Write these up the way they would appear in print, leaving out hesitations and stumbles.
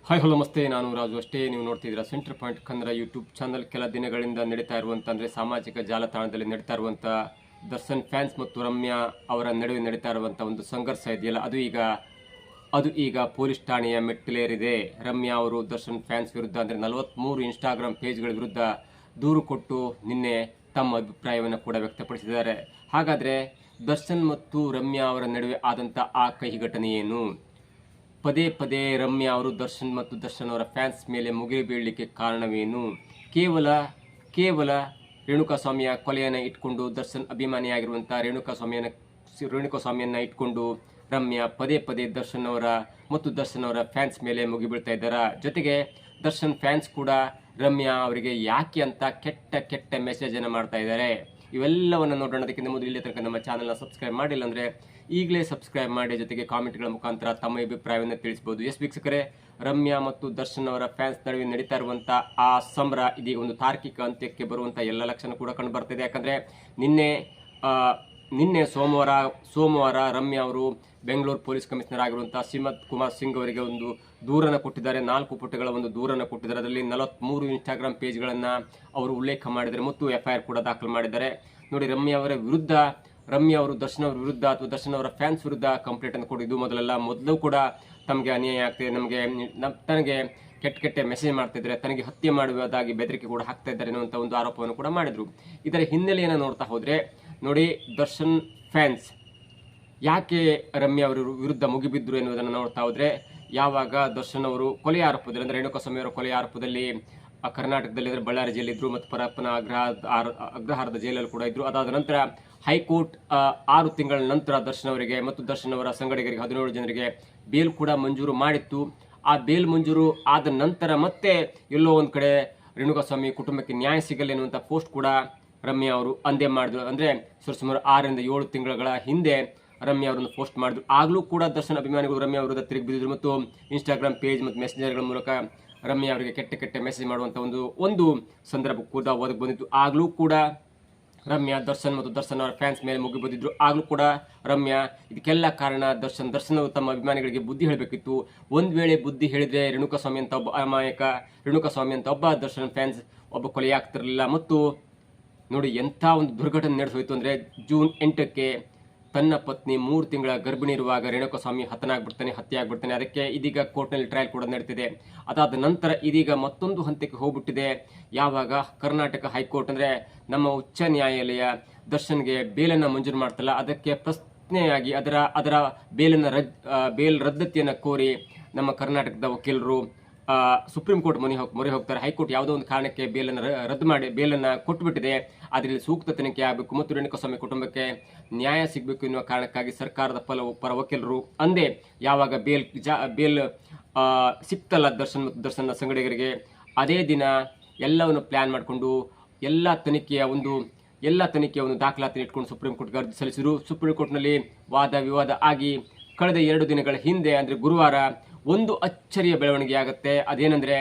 Hi hello ನಮಸ್ತೆ, ನಾನು ರಾಜು. ಅಷ್ಟೇ ನೀವು ನೋಡ್ತಿದ್ದೀರಾ centre point Kannada YouTube channel. ಕೆಲ ದಿನಗಳಿಂದ ನಡೀತಾ ಇರುವಂಥ ಅಂದರೆ ಸಾಮಾಜಿಕ ಜಾಲತಾಣದಲ್ಲಿ ನಡೀತಾ ಇರುವಂಥ ದರ್ಶನ್ ಫ್ಯಾನ್ಸ್ ಮತ್ತು ರಮ್ಯಾ ಅವರ ನಡುವೆ ನಡೀತಾ ಇರುವಂಥ ಒಂದು ಸಂಘರ್ಷ ಇದೆಯಲ್ಲ, ಅದು ಈಗ ಪೊಲೀಸ್ ಠಾಣೆಯ ಮೆಟ್ಟಿಲೇರಿದೆ. ರಮ್ಯಾ ಅವರು ದರ್ಶನ್ ಫ್ಯಾನ್ಸ್ ವಿರುದ್ಧ ಅಂದರೆ 43 ಇನ್ಸ್ಟಾಗ್ರಾಮ್ ಪೇಜ್ಗಳ ವಿರುದ್ಧ ದೂರು ಕೊಟ್ಟು ನಿನ್ನೆ ತಮ್ಮ ಅಭಿಪ್ರಾಯವನ್ನು ಕೂಡ ವ್ಯಕ್ತಪಡಿಸಿದ್ದಾರೆ. ಹಾಗಾದರೆ ದರ್ಶನ್ ಮತ್ತು ರಮ್ಯಾ ಅವರ ನಡುವೆ ಆದಂಥ ಆ ಕಹಿ ಘಟನೆ ಏನು? ಪದೇ ಪದೇ ರಮ್ಯಾ ಅವರು ದರ್ಶನ್ ಮತ್ತು ದರ್ಶನ್ ಅವರ ಫ್ಯಾನ್ಸ್ ಮೇಲೆ ಮುಗಿಲು ಬೀಳಲಿಕ್ಕೆ ಕಾರಣವೇನು? ಕೇವಲ ರೇಣುಕಾಸ್ವಾಮಿಯ ಕೊಲೆಯನ್ನು ಇಟ್ಕೊಂಡು ದರ್ಶನ್ ಅಭಿಮಾನಿಯಾಗಿರುವಂಥ ರೇಣುಕಾಸ್ವಾಮಿಯನ್ನು ಇಟ್ಕೊಂಡು ರಮ್ಯಾ ಪದೇ ಪದೇ ದರ್ಶನ್ ಅವರ ಮತ್ತು ದರ್ಶನ್ ಅವರ ಫ್ಯಾನ್ಸ್ ಮೇಲೆ ಮುಗಿಬೀಳ್ತಾ ಇದ್ದಾರೆ. ಜೊತೆಗೆ ದರ್ಶನ್ ಫ್ಯಾನ್ಸ್ ಕೂಡ ರಮ್ಯಾ ಅವರಿಗೆ ಯಾಕೆ ಅಂತ ಕೆಟ್ಟ ಮೆಸೇಜನ್ನು ಮಾಡ್ತಾ ಇದ್ದಾರೆ. ಇವೆಲ್ಲವನ್ನು ನೋಡೋಣ. ಅದಕ್ಕಿಂತ ಮೊದಲು ಇಲ್ಲಿ ತನಕ ನಮ್ಮ ಚಾನಲ್ನ ಸಬ್ಸ್ಕ್ರೈಬ್ ಮಾಡಿಲ್ಲ ಅಂದರೆ ಈಗಲೇ ಸಬ್ಸ್ಕ್ರೈಬ್ ಮಾಡಿ, ಜೊತೆಗೆ ಕಾಮೆಂಟ್ಗಳ ಮುಖಾಂತರ ತಮ್ಮ ಅಭಿಪ್ರಾಯವನ್ನು ತಿಳಿಸಬಹುದು. ವೀಕ್ಷಕರೇ, ರಮ್ಯಾ ಮತ್ತು ದರ್ಶನ್ ಅವರ ಫ್ಯಾನ್ಸ್ ನಡುವೆ ನಡೀತಾ ಇರುವಂಥ ಆ ಸಮರ ಇದೀಗ ಒಂದು ತಾರ್ಕಿಕ ಅಂತ್ಯಕ್ಕೆ ಬರುವಂಥ ಎಲ್ಲ ಲಕ್ಷಣ ಕೂಡ ಕಂಡು ಬರ್ತಿದೆ. ಯಾಕಂದರೆ ನಿನ್ನೆ ಸೋಮವಾರ ರಮ್ಯಾ ಅವರು ಬೆಂಗಳೂರು ಪೊಲೀಸ್ ಕಮಿಷನರ್ ಆಗಿರುವಂಥ ಶ್ರೀಮಂತ್ ಕುಮಾರ್ ಸಿಂಗ್ ಅವರಿಗೆ ಒಂದು ದೂರನ್ನು ಕೊಟ್ಟಿದ್ದಾರೆ. 4 ಪುಟಗಳ ಒಂದು ದೂರನ್ನು ಕೊಟ್ಟಿದ್ದಾರೆ. ಅದರಲ್ಲಿ 43 ಇನ್ಸ್ಟಾಗ್ರಾಮ್ ಪೇಜ್ಗಳನ್ನು ಅವರು ಉಲ್ಲೇಖ ಮಾಡಿದ್ದಾರೆ ಮತ್ತು FIR ಕೂಡ ದಾಖಲು ಮಾಡಿದ್ದಾರೆ. ನೋಡಿ, ರಮ್ಯಾ ಅವರು ದರ್ಶನ್ ಅವರ ವಿರುದ್ಧ ಅಥವಾ ದರ್ಶನ್ ಅವರ ಫ್ಯಾನ್ಸ್ ವಿರುದ್ಧ ಕಂಪ್ಲೇಂಟ್ ಅನ್ನು ಕೊಟ್ಟಿದ್ದು ಮೊದಲು ಕೂಡ ತಮಗೆ ಅನ್ಯಾಯ ಆಗ್ತಿದೆ, ತನಗೆ ಕೆಟ್ಟ ಮೆಸೇಜ್ ಮಾಡ್ತಿದ್ದಾರೆ, ತನಗೆ ಹತ್ಯೆ ಮಾಡುವುದಾಗಿ ಬೆದರಿಕೆ ಕೂಡ ಹಾಕ್ತಾ ಇದ್ದಾರೆ ಅನ್ನುವಂಥ ಒಂದು ಆರೋಪವನ್ನು ಕೂಡ ಮಾಡಿದರು. ಇದರ ಹಿನ್ನೆಲೆಯನ್ನು ನೋಡ್ತಾ ಹೋದರೆ ನೋಡಿ, ದರ್ಶನ್ ಫ್ಯಾನ್ಸ್ ಯಾಕೆ ರಮ್ಯಾ ಅವರ ವಿರುದ್ಧ ಮುಗಿಬಿದ್ರು ಎನ್ನುವುದನ್ನು ನೋಡ್ತಾ ಹೋದರೆ, ಯಾವಾಗ ದರ್ಶನ್ ಅವರು ಕೊಲೆ ಆರೋಪದಲ್ಲಿ ಅಂದರೆ ರೇಣುಕಾಸ್ವಾಮಿ ಅವರ ಕೊಲೆ ಆರೋಪದಲ್ಲಿ ಕರ್ನಾಟಕದಲ್ಲಿ ಅಂದರೆ ಬಳ್ಳಾರಿ ಜೈಲಿದ್ರು ಮತ್ತು ಪರಪ್ಪನ ಅಗ್ರಹಾರದ ಜೈಲಲ್ಲಿ ಕೂಡ ಇದ್ರು. ಅದಾದ ನಂತರ ಹೈಕೋರ್ಟ್ 6 ತಿಂಗಳ ನಂತರ ದರ್ಶನ್ ಅವರಿಗೆ ಮತ್ತು ದರ್ಶನ್ ಅವರ ಸಂಗಡಿಗರಿಗೆ 17 ಜನರಿಗೆ ಬೇಲ್ ಕೂಡ ಮಂಜೂರು ಮಾಡಿತ್ತು. ಆ ಬೇಲ್ ಮಂಜೂರು ಆದ ನಂತರ ಮತ್ತೆ ಎಲ್ಲೋ ಒಂದು ಕಡೆ ರೇಣುಕಾಸ್ವಾಮಿ ಕುಟುಂಬಕ್ಕೆ ನ್ಯಾಯ ಸಿಗಲ್ಲ ಎನ್ನುವಂಥ ಪೋಸ್ಟ್ ಕೂಡ ರಮ್ಯಾ ಅವರು ಅಂದೇ ಮಾಡಿದ್ರು. ಅಂದರೆ ಸುಮಾರು 6 ರಿಂದ 7 ತಿಂಗಳ ಹಿಂದೆ ರಮ್ಯಾ ಅವರನ್ನು ಪೋಸ್ಟ್ ಮಾಡಿದ್ರು. ಆಗಲೂ ಕೂಡ ದರ್ಶನ್ ಅಭಿಮಾನಿಗಳು ರಮ್ಯಾ ವಿರುದ್ಧ ತಿರುಗಿ ಬಿದ್ದಿದ್ರು ಮತ್ತು ಇನ್ಸ್ಟಾಗ್ರಾಮ್ ಪೇಜ್ ಮತ್ತು ಮೆಸೆಂಜರ್ಗಳ ಮೂಲಕ ರಮ್ಯಾ ಅವರಿಗೆ ಕೆಟ್ಟ ಮೆಸೇಜ್ ಮಾಡುವಂಥ ಒಂದು ಸಂದರ್ಭ ಕೂಡ ಒದಗಿ ಬಂದಿತ್ತು. ಆಗಲೂ ಕೂಡ ರಮ್ಯಾ ದರ್ಶನ್ ಮತ್ತು ದರ್ಶನ್ ಅವರ ಫ್ಯಾನ್ಸ್ ಮೇಲೆ ಮುಗಿ ಬಂದಿದ್ರು. ಆಗಲೂ ಕೂಡ ರಮ್ಯಾ ಇದಕ್ಕೆಲ್ಲ ಕಾರಣ ದರ್ಶನ್ ಅವರು ತಮ್ಮ ಅಭಿಮಾನಿಗಳಿಗೆ ಬುದ್ಧಿ ಹೇಳಬೇಕಿತ್ತು. ಒಂದು ವೇಳೆ ಬುದ್ಧಿ ಹೇಳಿದ್ರೆ ರೇಣುಕಾಸ್ವಾಮಿ ಅಂತ ಒಬ್ಬ ಅಮಾಯಕ, ರೇಣುಕಾಸ್ವಾಮಿ ಅಂತ ಒಬ್ಬ ದರ್ಶನ್ ಫ್ಯಾನ್ಸ್ ಒಬ್ಬ ಕೊಲೆಯಾಗ್ತಿರಲಿಲ್ಲ. ಮತ್ತು ನೋಡಿ, ಎಂಥ ಒಂದು ದುರ್ಘಟನೆ ನಡೆಸೋಯ್ತು ಅಂದರೆ ಜೂನ್ 8ಕ್ಕೆ ತನ್ನ ಪತ್ನಿ 3 ತಿಂಗಳ ಗರ್ಭಿಣಿ ಇರುವಾಗ ರೇಣುಕಾಸ್ವಾಮಿ ಹತ್ಯೆ ಆಗ್ಬಿಡ್ತಾನೆ. ಅದಕ್ಕೆ ಇದೀಗ ಕೋರ್ಟ್ನಲ್ಲಿ ಟ್ರಯಲ್ ಕೂಡ ನಡೀತಿದೆ. ಅದಾದ ನಂತರ ಇದೀಗ ಮತ್ತೊಂದು ಹಂತಕ್ಕೆ ಹೋಗ್ಬಿಟ್ಟಿದೆ. ಯಾವಾಗ ಕರ್ನಾಟಕ ಹೈಕೋರ್ಟ್ ಅಂದರೆ ನಮ್ಮ ಉಚ್ಚ ನ್ಯಾಯಾಲಯ ದರ್ಶನ್ಗೆ ಬೇಲನ್ನು ಮಂಜೂರು ಮಾಡ್ತಲ್ಲ, ಅದಕ್ಕೆ ಪ್ರಶ್ನೆಯಾಗಿ ಅದರ ಬೇಲ್ ರದ್ದತಿಯನ್ನು ಕೋರಿ ನಮ್ಮ ಕರ್ನಾಟಕದ ವಕೀಲರು ಸುಪ್ರೀಂ ಕೋರ್ಟ್ ಮೊರೆ ಹೋಗ್ತಾರೆ. ಹೈಕೋರ್ಟ್ ಯಾವುದೋ ಒಂದು ಕಾರಣಕ್ಕೆ ಬೇಲನ್ನು ಕೊಟ್ಟುಬಿಟ್ಟಿದೆ. ಅದರಲ್ಲಿ ಸೂಕ್ತ ತನಿಖೆ ಆಗಬೇಕು ಮತ್ತು ರೇಣುಕಾಸ್ವಾಮಿ ಕುಟುಂಬಕ್ಕೆ ನ್ಯಾಯ ಸಿಗಬೇಕು ಎನ್ನುವ ಕಾರಣಕ್ಕಾಗಿ ಸರ್ಕಾರದ ಪರ ವಕೀಲರು ಅಂದೇ ಯಾವಾಗ ಬೇಲ್ ಸಿಕ್ತಲ್ಲ ದರ್ಶನ್ ಮತ್ತು ದರ್ಶನ್ನ ಸಂಗಡಿಗರಿಗೆ, ಅದೇ ದಿನ ಎಲ್ಲವನ್ನು ಪ್ಲಾನ್ ಮಾಡಿಕೊಂಡು ಎಲ್ಲ ತನಿಖೆಯ ಒಂದು ದಾಖಲಾತಿ ಇಟ್ಕೊಂಡು ಸುಪ್ರೀಂ ಕೋರ್ಟ್ಗೆ ಅರ್ಜಿ ಸಲ್ಲಿಸಿದರು. ಸುಪ್ರೀಂ ಕೋರ್ಟ್ನಲ್ಲಿ ವಾದ ವಿವಾದ ಆಗಿ ಕಳೆದ 2 ದಿನಗಳ ಹಿಂದೆ ಅಂದರೆ ಗುರುವಾರ ಒಂದು ಅಚ್ಚರಿಯ ಬೆಳವಣಿಗೆ ಆಗುತ್ತೆ. ಅದೇನೆಂದರೆ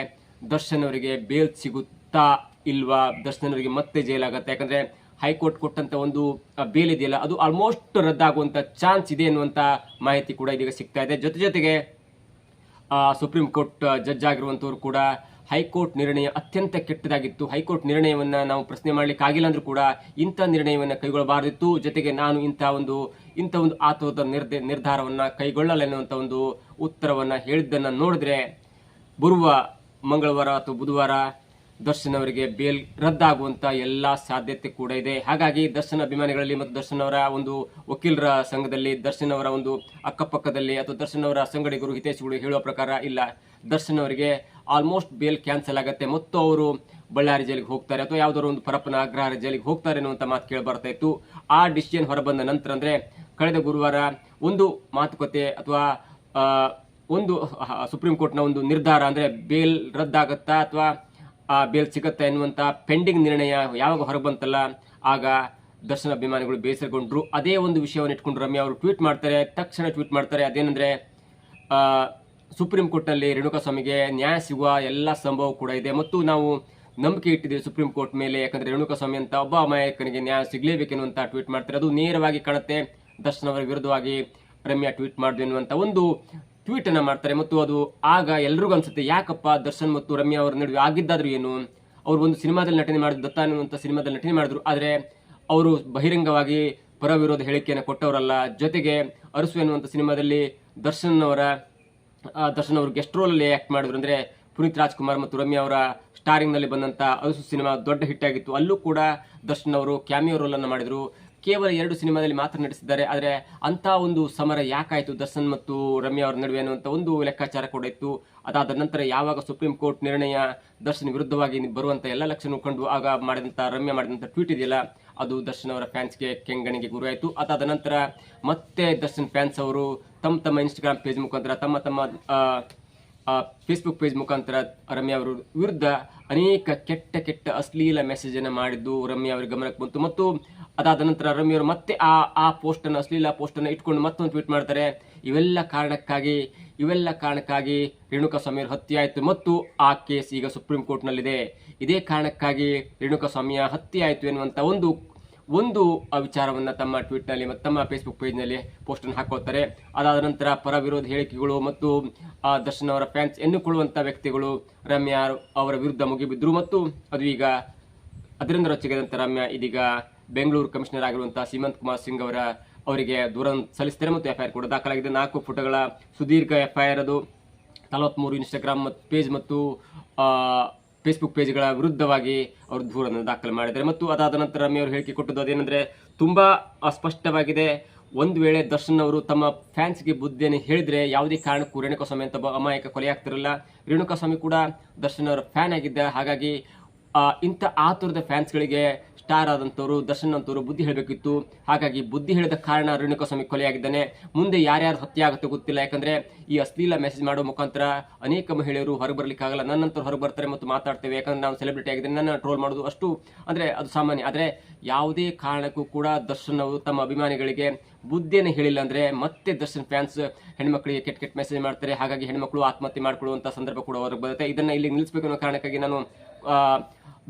ದರ್ಶನ್ ಅವರಿಗೆ ಬೇಲ್ ಸಿಗುತ್ತಾ ಇಲ್ವಾ, ದರ್ಶನ್ ಅವರಿಗೆ ಮತ್ತೆ ಜೈಲಾಗತ್ತೆ. ಯಾಕಂದರೆ ಹೈಕೋರ್ಟ್ ಕೊಟ್ಟಂತ ಒಂದು ಬೇಲ್ ಇದೆಯಲ್ಲ, ಅದು ಆಲ್ಮೋಸ್ಟ್ ರದ್ದಾಗುವಂಥ ಚಾನ್ಸ್ ಇದೆ ಎನ್ನುವಂಥ ಮಾಹಿತಿ ಕೂಡ ಇದೀಗ ಸಿಗ್ತಾ ಇದೆ. ಜೊತೆಗೆ ಸುಪ್ರೀಂ ಕೋರ್ಟ್ ಜಡ್ಜ್ ಆಗಿರುವಂಥವ್ರು ಕೂಡ ಹೈಕೋರ್ಟ್ ನಿರ್ಣಯ ಅತ್ಯಂತ ಕೆಟ್ಟದಾಗಿತ್ತು, ಹೈಕೋರ್ಟ್ ನಿರ್ಣಯವನ್ನು ನಾವು ಪ್ರಶ್ನೆ ಮಾಡಲಿಕ್ಕೆ ಆಗಿಲ್ಲ ಅಂದ್ರೂ ಕೂಡ ಇಂಥ ನಿರ್ಣಯವನ್ನು ಕೈಗೊಳ್ಳಬಾರದಿತ್ತು, ಜೊತೆಗೆ ನಾನು ಇಂಥ ಒಂದು ಆತುರದ ನಿರ್ಧಾರವನ್ನು ಕೈಗೊಳ್ಳಲ್ಲ ಎನ್ನುವಂಥ ಒಂದು ಉತ್ತರವನ್ನು ಹೇಳಿದ್ದನ್ನು ನೋಡಿದ್ರೆ ಬರುವ ಮಂಗಳವಾರ ಅಥವಾ ಬುಧವಾರ ದರ್ಶನ್ ಅವರಿಗೆ ಬೇಲ್ ರದ್ದಾಗುವಂಥ ಎಲ್ಲ ಸಾಧ್ಯತೆ ಕೂಡ ಇದೆ. ಹಾಗಾಗಿ ದರ್ಶನ್ ಅಭಿಮಾನಿಗಳಲ್ಲಿ ಮತ್ತು ದರ್ಶನ್ ಅವರ ಒಂದು ವಕೀಲರ ಸಂಘದಲ್ಲಿ, ದರ್ಶನ್ ಅವರ ಒಂದು ಅಕ್ಕಪಕ್ಕದಲ್ಲಿ ಅಥವಾ ದರ್ಶನ್ ಅವರ ಸಂಗಡಿಗರು ಹಿತೈಷಿಗಳು ಹೇಳುವ ಪ್ರಕಾರ ಇಲ್ಲ, ದರ್ಶನ್ ಅವರಿಗೆ ಆಲ್ಮೋಸ್ಟ್ ಬೇಲ್ ಕ್ಯಾನ್ಸಲ್ ಆಗುತ್ತೆ ಮತ್ತು ಅವರು ಬಳ್ಳಾರಿ ಜೈಲಿಗೆ ಹೋಗ್ತಾರೆ ಅಥವಾ ಯಾವುದಾದ್ರು ಒಂದು ಪರಪ್ಪನ ಅಗ್ರಹಾರ ಜೈಲಿಗೆ ಹೋಗ್ತಾರೆ ಅನ್ನುವಂಥ ಮಾತು ಕೇಳಿ ಬರ್ತಾ ಇತ್ತು. ಆ ಡಿಸಿಷನ್ ಹೊರಬಂದ ನಂತರ ಅಂದರೆ ಕಳೆದ ಗುರುವಾರ ಒಂದು ಮಾತುಕತೆ ಅಥವಾ ಒಂದು ಸುಪ್ರೀಂ ಕೋರ್ಟ್ನ ಒಂದು ನಿರ್ಧಾರ ಅಂದರೆ ಬೇಲ್ ರದ್ದಾಗತ್ತಾ ಅಥವಾ ಬೇಲ್ ಸಿಗತ್ತಾ ಎನ್ನುವಂಥ ಪೆಂಡಿಂಗ್ ನಿರ್ಣಯ ಯಾವಾಗ ಹೊರಬಂತಲ್ಲ, ಆಗ ದರ್ಶನ್ ಅಭಿಮಾನಿಗಳು ಬೇಸರಗೊಂಡ್ರು. ಅದೇ ಒಂದು ವಿಷಯವನ್ನು ಇಟ್ಕೊಂಡು ರಮ್ಯಾ ಅವರು ತಕ್ಷಣ ಟ್ವೀಟ್ ಮಾಡ್ತಾರೆ. ಅದೇನೆಂದರೆ ಸುಪ್ರೀಂ ಕೋರ್ಟ್ನಲ್ಲಿ ರೇಣುಕಾಸ್ವಾಮಿಗೆ ನ್ಯಾಯ ಸಿಗುವ ಎಲ್ಲ ಸಂಭವ ಕೂಡ ಇದೆ ಮತ್ತು ನಾವು ನಂಬಿಕೆ ಇಟ್ಟಿದ್ದೀವಿ ಸುಪ್ರೀಂ ಕೋರ್ಟ್ ಮೇಲೆ, ಯಾಕಂದರೆ ರೇಣುಕಾಸ್ವಾಮಿ ಅಂತ ಒಬ್ಬ ಅಮಾಯಕನಿಗೆ ನ್ಯಾಯ ಸಿಗಲೇಬೇಕೆನ್ನುವಂಥ ಟ್ವೀಟ್ ಮಾಡ್ತಾರೆ. ಅದು ನೇರವಾಗಿ ಕಾಣುತ್ತೆ ದರ್ಶನ್ ಅವರ ವಿರುದ್ಧವಾಗಿ ರಮ್ಯಾ ಟ್ವೀಟ್ ಮಾಡಿದ್ರು ಎನ್ನುವಂಥ ಒಂದು ಟ್ವೀಟ್ ಅನ್ನ ಮಾಡ್ತಾರೆ. ಮತ್ತು ಅದು ಆಗ ಎಲ್ರಿಗೂ ಅನ್ಸುತ್ತೆ, ಯಾಕಪ್ಪ ದರ್ಶನ್ ಮತ್ತು ರಮ್ಯಾ ಅವರ ನಡುವೆ ಆಗಿದ್ದಾದ್ರು ಏನು, ಅವರು ಒಂದು ಸಿನಿಮಾದಲ್ಲಿ ನಟನೆ ಮಾಡಿದ್ರು, ದತ್ತ ಅನ್ನುವಂಥ ಸಿನಿಮಾದಲ್ಲಿ ನಟನೆ ಮಾಡಿದ್ರು, ಆದರೆ ಅವರು ಬಹಿರಂಗವಾಗಿ ಪರ ವಿರೋಧ ಹೇಳಿಕೆಯನ್ನು ಕೊಟ್ಟವರಲ್ಲ. ಜೊತೆಗೆ ಅರಸು ಎನ್ನುವಂಥ ಸಿನಿಮಾದಲ್ಲಿ ದರ್ಶನ್ ಅವರು ಗೆಸ್ಟ್ ರೋಲ್ ಅಲ್ಲಿ ಆಕ್ಟ್ ಮಾಡಿದ್ರು. ಅಂದ್ರೆ ಪುನೀತ್ ರಾಜ್ಕುಮಾರ್ ಮತ್ತು ರಮ್ಯಾ ಅವರ ಸ್ಟಾರಿಂಗ್ ನಲ್ಲಿ ಬಂದಂತ ಅರಸು ಸಿನಿಮಾ ದೊಡ್ಡ ಹಿಟ್ ಆಗಿತ್ತು. ಅಲ್ಲೂ ಕೂಡ ದರ್ಶನ್ ಅವರು ಕ್ಯಾಮಿಯೋ ರೋಲ್ ಅನ್ನು ಮಾಡಿದ್ರು. ಕೇವಲ 2 ಸಿನಿಮಾದಲ್ಲಿ ಮಾತ್ರ ನಟಿಸಿದ್ದಾರೆ. ಆದರೆ ಅಂತ ಒಂದು ಸಮರ ಯಾಕಾಯ್ತು ದರ್ಶನ್ ಮತ್ತು ರಮ್ಯಾ ಅವರ ನಡುವೆ ಅನ್ನುವಂಥ ಒಂದು ಲೆಕ್ಕಾಚಾರ ಕೂಡ ಇತ್ತು. ಅದಾದ ನಂತರ ಯಾವಾಗ ಸುಪ್ರೀಂ ಕೋರ್ಟ್ ನಿರ್ಣಯ ದರ್ಶನ್ ವಿರುದ್ಧವಾಗಿ ಬರುವಂತ ಎಲ್ಲ ಲಕ್ಷಣ ಕಂಡು ಆಗ ರಮ್ಯಾ ಮಾಡಿದಂತ ಟ್ವೀಟ್ ಇದೆಯಲ್ಲ, ಅದು ದರ್ಶನ್ ಅವರ ಫ್ಯಾನ್ಸ್ಗೆ ಕೆಂಗಣಿಗೆ ಗುರಿಯಾಯಿತು. ಅದಾದ ನಂತರ ಮತ್ತೆ ದರ್ಶನ್ ಫ್ಯಾನ್ಸ್ ಅವರು ತಮ್ಮ ಇನ್ಸ್ಟಾಗ್ರಾಮ್ ಪೇಜ್ ಮುಖಾಂತರ ತಮ್ಮ ಫೇಸ್ಬುಕ್ ಪೇಜ್ ಮುಖಾಂತರ ರಮ್ಯಾ ಅವರ ವಿರುದ್ಧ ಅನೇಕ ಕೆಟ್ಟ ಅಶ್ಲೀಲ ಮೆಸೇಜ್ ಅನ್ನು ಮಾಡಿದ್ದು ರಮ್ಯಾ ಅವರಿಗೆ ಗಮನಕ್ಕೆ ಬಂತು. ಮತ್ತು ಅದಾದ ನಂತರ ರಮ್ಯಾ ಅವರು ಮತ್ತೆ ಆ ಪೋಸ್ಟ್ ಅನ್ನು, ಅಶ್ಲೀಲ ಪೋಸ್ಟ್ ಅನ್ನು ಇಟ್ಕೊಂಡು ಮತ್ತೊಂದು ಟ್ವೀಟ್ ಮಾಡ್ತಾರೆ. ಇವೆಲ್ಲ ಕಾರಣಕ್ಕಾಗಿ ರೇಣುಕಾಸ್ವಾಮಿ ಅವರು ಹತ್ಯೆ ಆಯಿತು ಮತ್ತು ಆ ಕೇಸ್ ಈಗ ಸುಪ್ರೀಂ ಕೋರ್ಟ್ ನಲ್ಲಿದೆ. ಇದೇ ಕಾರಣಕ್ಕಾಗಿ ರೇಣುಕಾಸ್ವಾಮಿಯ ಹತ್ಯೆ ಆಯಿತು ಎನ್ನುವಂತ ಒಂದು ವಿಚಾರವನ್ನ ತಮ್ಮ ಟ್ವೀಟ್ ನಲ್ಲಿ ಮತ್ತು ತಮ್ಮ ಫೇಸ್ಬುಕ್ ಪೇಜ್ ನಲ್ಲಿ ಪೋಸ್ಟ್ ಅನ್ನು ಹಾಕೋತಾರೆ. ಅದಾದ ನಂತರ ಪರ ವಿರೋಧ ಹೇಳಿಕೆಗಳು ಮತ್ತು ದರ್ಶನ್ ಅವರ ಫ್ಯಾನ್ಸ್ ಎನ್ನುಕೊಳ್ಳುವಂತ ವ್ಯಕ್ತಿಗಳು ರಮ್ಯಾ ಅವರ ವಿರುದ್ಧ ಮುಗಿಬಿದ್ರು. ಮತ್ತು ಅದು ಈಗ ಅದರಿಂದ ರೊಚ್ಚಿಗೆದಂತ ರಮ್ಯಾ ಇದೀಗ ಬೆಂಗಳೂರು ಕಮಿಷನರ್ ಆಗಿರುವಂತಹ ಸೀಮಂತ್ ಕುಮಾರ್ ಸಿಂಗ್ ಅವರಿಗೆ ದೂರ ಸಲ್ಲಿಸಿದ್ದಾರೆ ಮತ್ತು ಎಫ್ಐಆರ್ ಕೂಡ ದಾಖಲಾಗಿದೆ. 4 ಪುಟಗಳ ಸುದೀರ್ಘ ಎಫ್ಐಆರ್. ಅದು 43 ಇನ್ಸ್ಟಾಗ್ರಾಮ್ ಪೇಜ್ ಮತ್ತು ಫೇಸ್ಬುಕ್ ಪೇಜ್ಗಳ ವಿರುದ್ಧವಾಗಿ ಅವರು ದೂರನ್ನು ದಾಖಲು ಮಾಡಿದ್ದಾರೆ. ಮತ್ತು ಅದಾದ ನಂತರ ರಮ್ಯಾ ಅವರು ಹೇಳಿಕೆ ಕೊಟ್ಟದ್ದು ಅದೇನೆಂದ್ರೆ ತುಂಬಾ ಸ್ಪಷ್ಟವಾಗಿದೆ. ಒಂದು ವೇಳೆ ದರ್ಶನ್ ಅವರು ತಮ್ಮ ಫ್ಯಾನ್ಸ್ಗೆ ಬುದ್ಧಿಯನ್ನು ಹೇಳಿದ್ರೆ ಯಾವುದೇ ಕಾರಣಕ್ಕೂ ರೇಣುಕಾಸ್ವಾಮಿ ಅಂತ ಅಮಾಯಕ ಕೊಲೆಯಾಗ್ತಿರಲ್ಲ. ರೇಣುಕಾಸ್ವಾಮಿ ಕೂಡ ದರ್ಶನ್ ಅವರ ಫ್ಯಾನ್ ಆಗಿದ್ದ. ಹಾಗಾಗಿ ಇಂಥ ಆತುರದ ಫ್ಯಾನ್ಸ್ಗಳಿಗೆ ಸ್ಟಾರ್ ಆದಂಥವ್ರು ದರ್ಶನ್ ಅಂತವರು ಬುದ್ಧಿ ಹೇಳಬೇಕಿತ್ತು. ಹಾಗಾಗಿ ಬುದ್ಧಿ ಹೇಳಿದ ಕಾರಣ ರೇಣುಕಾಸ್ವಾಮಿ ಕೊಲೆಯಾಗಿದ್ದಾನೆ. ಮುಂದೆ ಯಾರ್ಯಾರು ಹತ್ಯೆ ಆಗುತ್ತೆ ಗೊತ್ತಿಲ್ಲ. ಯಾಕಂದ್ರೆ ಈ ಅಶ್ಲೀಲ ಮೆಸೇಜ್ ಮಾಡೋ ಮುಖಾಂತರ ಅನೇಕ ಮಹಿಳೆಯರು ಹೊರಗೆ ಬರ್ಲಿಕ್ಕಾಗಲ್ಲ. ನನ್ನಂತವ್ರು ಹೊರಗೆ ಬರ್ತಾರೆ ಮತ್ತು ಮಾತಾಡ್ತೇವೆ, ಯಾಕಂದ್ರೆ ನಾವು ಸೆಲೆಬ್ರಿಟಿ ಆಗಿದ್ದೇನೆ, ನನ್ನ ಟ್ರೋಲ್ ಮಾಡೋದು ಅಷ್ಟು ಅಂದ್ರೆ ಅದು ಸಾಮಾನ್ಯ. ಆದ್ರೆ ಯಾವುದೇ ಕಾರಣಕ್ಕೂ ಕೂಡ ದರ್ಶನ್ ಅವರು ತಮ್ಮ ಅಭಿಮಾನಿಗಳಿಗೆ ಬುದ್ಧಿಯನ್ನು ಹೇಳಿಲ್ಲ ಅಂದ್ರೆ ಮತ್ತೆ ದರ್ಶನ್ ಫ್ಯಾನ್ಸ್ ಹೆಣ್ಮಕ್ಳಿಗೆ ಕೆಟ್ಟ ಮೆಸೇಜ್ ಮಾಡ್ತಾರೆ. ಹಾಗಾಗಿ ಹೆಣ್ಮಕ್ಳು ಆತ್ಮಹತ್ಯೆ ಮಾಡ್ಕೊಳ್ಳುವಂತ ಸಂದರ್ಭ ಕೂಡ ಹೊರಗೆ ಬರುತ್ತೆ. ಇದನ್ನ ಇಲ್ಲಿ ನಿಲ್ಲಿಸಬೇಕು ಅನ್ನೋ ಕಾರಣಕ್ಕಾಗಿ ನಾನು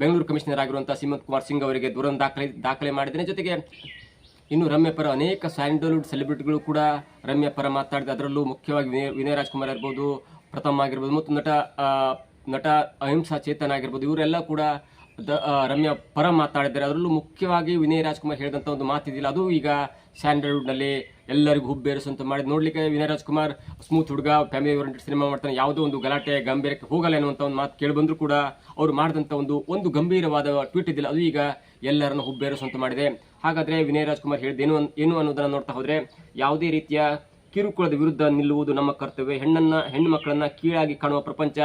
ಬೆಂಗಳೂರು ಕಮಿಷನರ್ ಆಗಿರುವಂತಹ ಸೀಮಂತ್ ಕುಮಾರ್ ಸಿಂಗ್ ಅವರಿಗೆ ದೂರ ದಾಖಲೆ ಮಾಡಿದ್ದೇನೆ. ಜೊತೆಗೆ ಇನ್ನು ರಮ್ಯಾ ಪರ ಅನೇಕ ಸ್ಯಾಂಡಲ್ವುಡ್ ಸೆಲೆಬ್ರಿಟಿಗಳು ಕೂಡ ರಮ್ಯಾ ಪರ ಮಾತಾಡಿದ. ಅದರಲ್ಲೂ ಮುಖ್ಯವಾಗಿ ವಿನಯ್ ರಾಜ್ಕುಮಾರ್ ಇರ್ಬೋದು, ಪ್ರಥಮ್ ಆಗಿರ್ಬೋದು ಮತ್ತು ನಟ ಅಹಿಂಸಾ ಚೇತನ್ ಆಗಿರ್ಬೋದು, ಇವರೆಲ್ಲ ಕೂಡ ರಮ್ಯಾ ಪರ ಮಾತಾಡಿದ್ದಾರೆ. ಅದರಲ್ಲೂ ಮುಖ್ಯವಾಗಿ ವಿನಯ್ ರಾಜ್ಕುಮಾರ್ ಹೇಳಿದಂತ ಒಂದು ಮಾತಿದಿಲ್ಲ, ಅದು ಈಗ ಸ್ಯಾಂಡಲ್ವುಡ್ ನಲ್ಲಿ ಎಲ್ಲರಿಗೂ ಹುಬ್ಬೇರಿಸುವಂತ ಮಾಡಿ. ನೋಡ್ಲಿಕ್ಕೆ ವಿನಯ್ ರಾಜ್ಕುಮಾರ್ ಸ್ಮೂತ್ ಹುಡುಗ, ಫ್ಯಾಮಿಲಿ ಓರಿಯೆಂಟೆಡ್ ಸಿನಿಮಾ ಮಾಡ್ತಾನೆ, ಯಾವುದೋ ಒಂದು ಗಲಾಟೆ ಗಂಭೀರಕ್ಕೆ ಹೋಗಲ್ಲ ಎನ್ನುವಂತ ಒಂದು ಮಾತು ಕೇಳಿ ಬಂದ್ರು ಕೂಡ ಅವರು ಮಾಡಿದಂತ ಒಂದು ಗಂಭೀರವಾದ ಟ್ವೀಟ್ ಇದಿಲ್ಲ, ಅದು ಈಗ ಎಲ್ಲರನ್ನು ಹುಬ್ಬೇರಿಸುವಂತ ಮಾಡಿದೆ. ಹಾಗಾದ್ರೆ ವಿನಯ್ ರಾಜ್ಕುಮಾರ್ ಹೇಳಿದ ಏನು ಅನ್ನೋದನ್ನ ನೋಡ್ತಾ ಹೋದ್ರೆ, ಯಾವುದೇ ರೀತಿಯ ಕಿರುಕುಳದ ವಿರುದ್ಧ ನಿಲ್ಲುವುದು ನಮ್ಮ ಕರ್ತವ್ಯ. ಹೆಣ್ಣು ಮಕ್ಕಳನ್ನ ಕೀಳಾಗಿ ಕಾಣುವ ಪ್ರಪಂಚ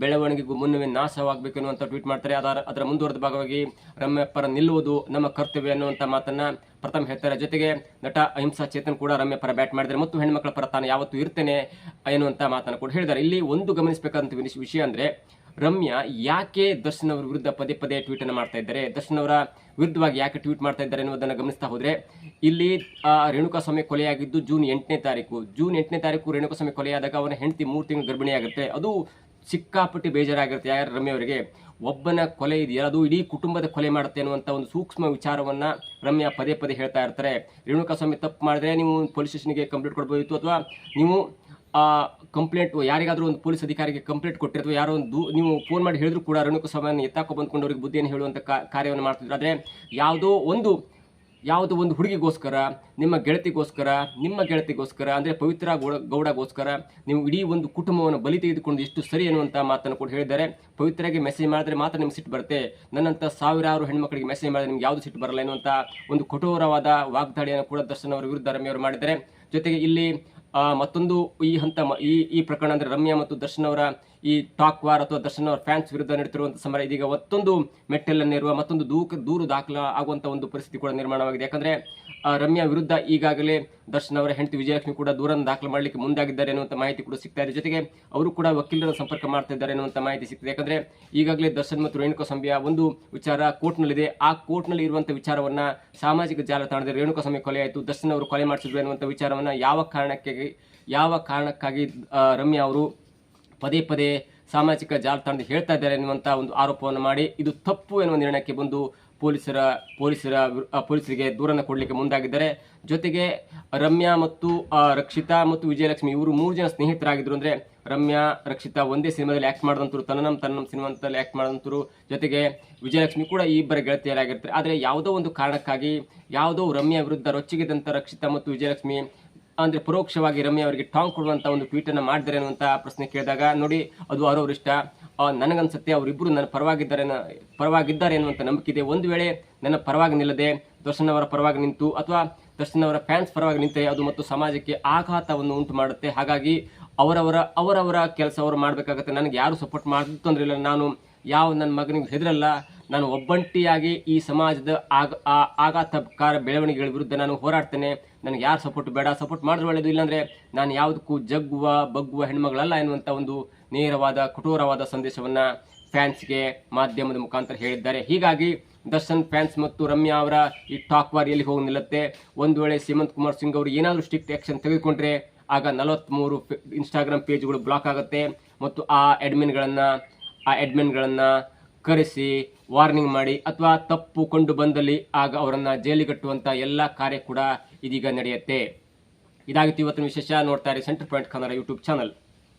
ಬೆಳವಣಿಗೆಗೂ ಮುನ್ನವೇ ನಾಶವಾಗಬೇಕು ಎನ್ನುವಂತ ಟ್ವೀಟ್ ಮಾಡ್ತಾರೆ. ಅದರ ಮುಂದುವರೆದ ಭಾಗವಾಗಿ ರಮ್ಯಾ ಪರ ನಿಲ್ಲುವುದು ನಮ್ಮ ಕರ್ತವ್ಯ ಅನ್ನುವಂತ ಮಾತನ್ನ ಪ್ರಥಮ್ ಹೇಳ್ತಾರೆ. ಜೊತೆಗೆ ನಟ ಅಹಿಂಸಾ ಚೇತನ್ ಕೂಡ ರಮ್ಯಾ ಪರ ಬ್ಯಾಟ್ ಮಾಡಿದ್ದಾರೆ ಮತ್ತು ಹೆಣ್ಮಕ್ಳ ಪರ ತಾನು ಯಾವತ್ತೂ ಇರ್ತೇನೆ ಎನ್ನುವಂತ ಮಾತನ್ನ ಕೂಡ ಹೇಳಿದ್ದಾರೆ. ಇಲ್ಲಿ ಒಂದು ಗಮನಿಸಬೇಕಂತ ವಿಷಯ ಅಂದ್ರೆ, ರಮ್ಯಾ ಯಾಕೆ ದರ್ಶನ್ ಅವರ ವಿರುದ್ಧ ಪದೇ ಟ್ವೀಟ್ ಅನ್ನು ಮಾಡ್ತಾ ಇದ್ದಾರೆ, ದರ್ಶನ್ ಅವರ ವಿರುದ್ಧವಾಗಿ ಯಾಕೆ ಟ್ವೀಟ್ ಮಾಡ್ತಾ ಇದ್ದಾರೆ ಎನ್ನುವುದನ್ನು ಗಮನಿಸ್ತಾ ಹೋದ್ರೆ, ಇಲ್ಲಿ ರೇಣುಕಾಸ್ವಾಮಿ ಕೊಲೆಯಾಗಿದ್ದು ಜೂನ್ 8ನೇ ತಾರೀಕು ರೇಣುಕಾಸ್ವಾಮಿ ಕೊಲೆಯಾದಾಗ ಅವನ ಹೆಂಡತಿ 3 ತಿಂಗಳು ಗರ್ಭಿಣಿಯಾಗುತ್ತೆ. ಅದು ಸಿಕ್ಕಾಪಟ್ಟಿ ಬೇಜಾರಾಗಿರುತ್ತೆ ಯಾರು ರಮ್ಯಾ ಅವರಿಗೆ. ಒಬ್ಬನ ಕೊಲೆ ಇದೆಯಲ್ಲ, ಅದು ಇಡೀ ಕುಟುಂಬದ ಕೊಲೆ ಮಾಡುತ್ತೆ ಅನ್ನುವಂಥ ಒಂದು ಸೂಕ್ಷ್ಮ ವಿಚಾರವನ್ನ ರಮ್ಯಾ ಪದೇ ಹೇಳ್ತಾ ಇರ್ತಾರೆ. ರೇಣುಕಾಸ್ವಾಮಿ ತಪ್ಪು ಮಾಡಿದ್ರೆ ನೀವು ಪೊಲೀಸ್ ಸ್ಟೇಷನ್ಗೆ ಕಂಪ್ಲೇಂಟ್ ಕೊಡ್ಬೋದಿತ್ತು, ಅಥವಾ ನೀವು ಕಂಪ್ಲೇಂಟ್ ಯಾರಿಗಾದ್ರೂ ಒಂದು ಪೊಲೀಸ್ ಅಧಿಕಾರಿಗೆ ಕಂಪ್ಲೇಂಟ್ ಕೊಟ್ಟಿರೋ, ಅಥವಾ ಯಾರೋ ಒಂದು ನೀವು ಫೋನ್ ಮಾಡಿ ಹೇಳಿದ್ರು ಕೂಡ ರೇಣುಕಾಸ್ವಾಮಿಯನ್ನು ಎತ್ತಾಕೊ ಬಂದ್ಕೊಂಡು ಅವ್ರಿಗೆ ಬುದ್ಧಿಯನ್ನು ಹೇಳುವಂಥ ಕಾರ್ಯವನ್ನು ಮಾಡ್ತಿದ್ರು. ಆದರೆ ಯಾವುದೋ ಒಂದು ಹುಡುಗಿಗೋಸ್ಕರ, ನಿಮ್ಮ ಗೆಳತಿಗೋಸ್ಕರ ಅಂದ್ರೆ ಪವಿತ್ರ ಗೌಡಗೋಸ್ಕರ ನೀವು ಇಡೀ ಒಂದು ಕುಟುಂಬವನ್ನು ಬಲಿ ತೆಗೆದುಕೊಂಡು ಎಷ್ಟು ಸರಿ ಅನ್ನುವಂಥ ಮಾತನ್ನು ಕೂಡ ಹೇಳಿದ್ದಾರೆ. ಪವಿತ್ರಾಗೆ ಮೆಸೇಜ್ ಮಾಡಿದ್ರೆ ಮಾತ್ರ ನಿಮ್ಗೆ ಸಿಟ್ಟು ಬರುತ್ತೆ, ನನ್ನಂತ ಸಾವಿರಾರು ಹೆಣ್ಮಕ್ಳಿಗೆ ಮೆಸೇಜ್ ಮಾಡಿದ್ರೆ ನಿಮ್ಗೆ ಯಾವುದು ಸಿಟ್ಟು ಬರಲ್ಲ ಎನ್ನುವಂಥ ಒಂದು ಕಠೋರವಾದ ವಾಗ್ದಾಳಿಯನ್ನು ಕೂಡ ದರ್ಶನ್ ಅವರ ವಿರುದ್ಧ ರಮ್ಯಾ ಅವರು ಮಾಡಿದ್ದಾರೆ. ಜೊತೆಗೆ ಇಲ್ಲಿ ಮತ್ತೊಂದು ಈ ಪ್ರಕರಣ ಅಂದ್ರೆ ರಮ್ಯಾ ಮತ್ತು ದರ್ಶನ್ ಅವರ ಈ ಟಾಕ್ ವಾರ್ ಅಥವಾ ದರ್ಶನ್ ಅವರ ಫ್ಯಾನ್ಸ್ ವಿರುದ್ಧ ನಡೆತಿರುವಂತಹ ಸಮರ ಇದೀಗ ಮತ್ತೊಂದು ಮೆಟ್ಟಲನ್ನೇರುವ, ಮತ್ತೊಂದು ದೂರು ದಾಖಲ ಆಗುವಂತ ಒಂದು ಪರಿಸ್ಥಿತಿ ಕೂಡ ನಿರ್ಮಾಣವಾಗಿದೆ. ಯಾಕಂದ್ರೆ ರಮ್ಯಾ ವಿರುದ್ಧ ಈಗಾಗಲೇ ದರ್ಶನ್ ಅವರ ಹೆಂಡತಿ ವಿಜಯಲಕ್ಷ್ಮಿ ಕೂಡ ದೂರನ್ನು ದಾಖಲು ಮಾಡಲಿಕ್ಕೆ ಮುಂದಾಗಿದ್ದಾರೆ ಎನ್ನುವಂತ ಮಾಹಿತಿ ಕೂಡ ಸಿಗ್ತಾ ಇದೆ. ಜೊತೆಗೆ ಅವರು ಕೂಡ ವಕೀಲರ ಸಂಪರ್ಕ ಮಾಡ್ತಾ ಇದ್ದಾರೆ ಎನ್ನುವಂತ ಮಾಹಿತಿ ಸಿಗ್ತದೆ. ಯಾಕಂದ್ರೆ ಈಗಾಗಲೇ ದರ್ಶನ್ ಮತ್ತು ರೇಣುಕಾಸ್ವಾಮಿಯ ಒಂದು ವಿಚಾರ ಕೋರ್ಟ್ನಲ್ಲಿದೆ. ಆ ಕೋರ್ಟ್ನಲ್ಲಿ ಇರುವಂತಹ ವಿಚಾರವನ್ನ ಸಾಮಾಜಿಕ ಜಾಲತಾಣದಲ್ಲಿ ರೇಣುಕಾಸ್ವಾಮಿ ಕೊಲೆ ಆಯಿತು, ದರ್ಶನ್ ಅವರು ಕೊಲೆ ಮಾಡಿಸಿದ್ರು ಎನ್ನುವಂತ ವಿಚಾರವನ್ನ ಯಾವ ಕಾರಣಕ್ಕಾಗಿ ರಮ್ಯಾ ಅವರು ಪದೇ ಸಾಮಾಜಿಕ ಜಾಲತಾಣದಲ್ಲಿ ಹೇಳ್ತಾ ಇದ್ದಾರೆ ಎನ್ನುವಂತ ಒಂದು ಆರೋಪವನ್ನು ಮಾಡಿ ಇದು ತಪ್ಪು ಎನ್ನುವ ನಿರ್ಣಯಕ್ಕೆ ಬಂದು ಪೊಲೀಸರಿಗೆ ದೂರನ್ನು ಕೊಡಲಿಕ್ಕೆ ಮುಂದಾಗಿದ್ದಾರೆ. ಜೊತೆಗೆ ರಮ್ಯಾ ಮತ್ತು ರಕ್ಷಿತಾ ಮತ್ತು ವಿಜಯಲಕ್ಷ್ಮಿ ಇವರು 3 ಜನ ಸ್ನೇಹಿತರಾಗಿದ್ರು. ಅಂದ್ರೆ ರಮ್ಯಾ ರಕ್ಷಿತಾ ಒಂದೇ ಸಿನಿಮಾದಲ್ಲಿ ಆಕ್ಟ್ ಮಾಡಿದಂತರು, ತನ್ನಂ ಸಿನಿಮಾದಲ್ಲಿ ಆಕ್ಟ್ ಮಾಡಿದಂತರು. ಜೊತೆಗೆ ವಿಜಯಲಕ್ಷ್ಮಿ ಕೂಡ ಈ ಇಬ್ಬರ ಗೆಳತಿಯರಾಗಿರ್ತಾರೆ. ಆದರೆ ಯಾವುದೋ ಒಂದು ಕಾರಣಕ್ಕಾಗಿ ಯಾವುದೋ ರಮ್ಯಾ ವಿರುದ್ಧ ರೊಚ್ಚಿಗೆದಂತ ರಕ್ಷಿತಾ ಮತ್ತು ವಿಜಯಲಕ್ಷ್ಮಿ ಅಂದ್ರೆ ಪರೋಕ್ಷವಾಗಿ ರಮ್ಯಾ ಅವರಿಗೆ ಟಾಂಗ್ ಕೊಡುವಂತ ಒಂದು ಟ್ವೀಟ್ ಅನ್ನ ಮಾಡಿದ್ದಾರೆ ಅನ್ನುವಂತ ಪ್ರಶ್ನೆ ಕೇಳಿದಾಗ ನೋಡಿ, ಅದು ಅವರವ್ರ ಇಷ್ಟ. ನನಗನ್ಸುತ್ತೆ ಅವರಿಬ್ಬರು ನನ್ನ ಪರವಾಗಿದ್ದಾರೆ ಅನ್ನುವಂತ ನಂಬಿಕೆ ಇದೆ. ಒಂದು ವೇಳೆ ನನ್ನ ಪರವಾಗಿ ನಿಲ್ಲದೆ ದರ್ಶನ್ ಅವರ ಪರವಾಗಿ ನಿಂತು ಅಥವಾ ದರ್ಶನ್ ಅವರ ಫ್ಯಾನ್ಸ್ ಪರವಾಗಿ ನಿಂತರೆ ಅದು ಮತ್ತು ಸಮಾಜಕ್ಕೆ ಆಘಾತವನ್ನು ಉಂಟು ಮಾಡುತ್ತೆ. ಹಾಗಾಗಿ ಅವರವರ ಕೆಲಸ ಅವರು ಮಾಡಬೇಕಾಗುತ್ತೆ. ನನಗೆ ಯಾರು ಸಪೋರ್ಟ್ ಮಾಡಿದ್ದು ತೊಂದರೆ ಇಲ್ಲ. ನಾನು ನನ್ನ ಮಗನಿಗೆ ಹೆದರಲ್ಲ. ನಾನು ಒಬ್ಬಂಟಿಯಾಗಿ ಈ ಸಮಾಜದ ಆಘಾತಕಾರ ಬೆಳವಣಿಗೆಗಳ ವಿರುದ್ಧ ನಾನು ಹೋರಾಡ್ತೇನೆ. ನನಗೆ ಯಾರು ಸಪೋರ್ಟ್ ಬೇಡ, ಸಪೋರ್ಟ್ ಮಾಡಿದ್ರೆ ಒಳ್ಳೆಯದು, ಇಲ್ಲಾಂದ್ರೆ ನಾನು ಯಾವುದಕ್ಕೂ ಬಗ್ಗುವ ಹೆಣ್ಮಗಳಲ್ಲ ಎನ್ನುವಂತ ಒಂದು ನೇರವಾದ ಕಠೋರವಾದ ಸಂದೇಶವನ್ನ ಫ್ಯಾನ್ಸ್ಗೆ ಮಾಧ್ಯಮದ ಮುಖಾಂತರ ಹೇಳಿದ್ದಾರೆ. ಹೀಗಾಗಿ ದರ್ಶನ್ ಫ್ಯಾನ್ಸ್ ಮತ್ತು ರಮ್ಯಾ ಅವರ ಈ ಟಾಕ್ ವಾರ್ ಎಲ್ಲಿ ಹೋಗಿ ನಿಲ್ಲುತ್ತೆ. ಒಂದು ವೇಳೆ ಹೇಮಂತ್ ಕುಮಾರ್ ಸಿಂಗ್ ಅವರು ಏನಾದರೂ ಸ್ಟ್ರಿಕ್ಟ್ ಆಕ್ಷನ್ ತೆಗೆದುಕೊಂಡ್ರೆ ಆಗ 43 ಇನ್ಸ್ಟಾಗ್ರಾಮ್ ಪೇಜ್ಗಳು ಬ್ಲಾಕ್ ಆಗುತ್ತೆ ಮತ್ತು ಆ ಅಡ್ಮಿನ್ಗಳನ್ನ ಕರೆಸಿ ವಾರ್ನಿಂಗ್ ಮಾಡಿ ಅಥವಾ ತಪ್ಪು ಕೊಂಡು ಬಂದಲ್ಲಿ ಆಗ ಅವರನ್ನ ಜೈಲಿಗೆ ಕಟ್ಟುವಂತ ಎಲ್ಲ ಕಾರ್ಯ ಕೂಡ ಇದೀಗ ನಡೆಯುತ್ತೆ. ಇದಾಗಿತ್ತು ಇವತ್ತಿನ ವಿಶೇಷ. ನೋಡ್ತಾ ಇರಿ centre point Kannada YouTube channel.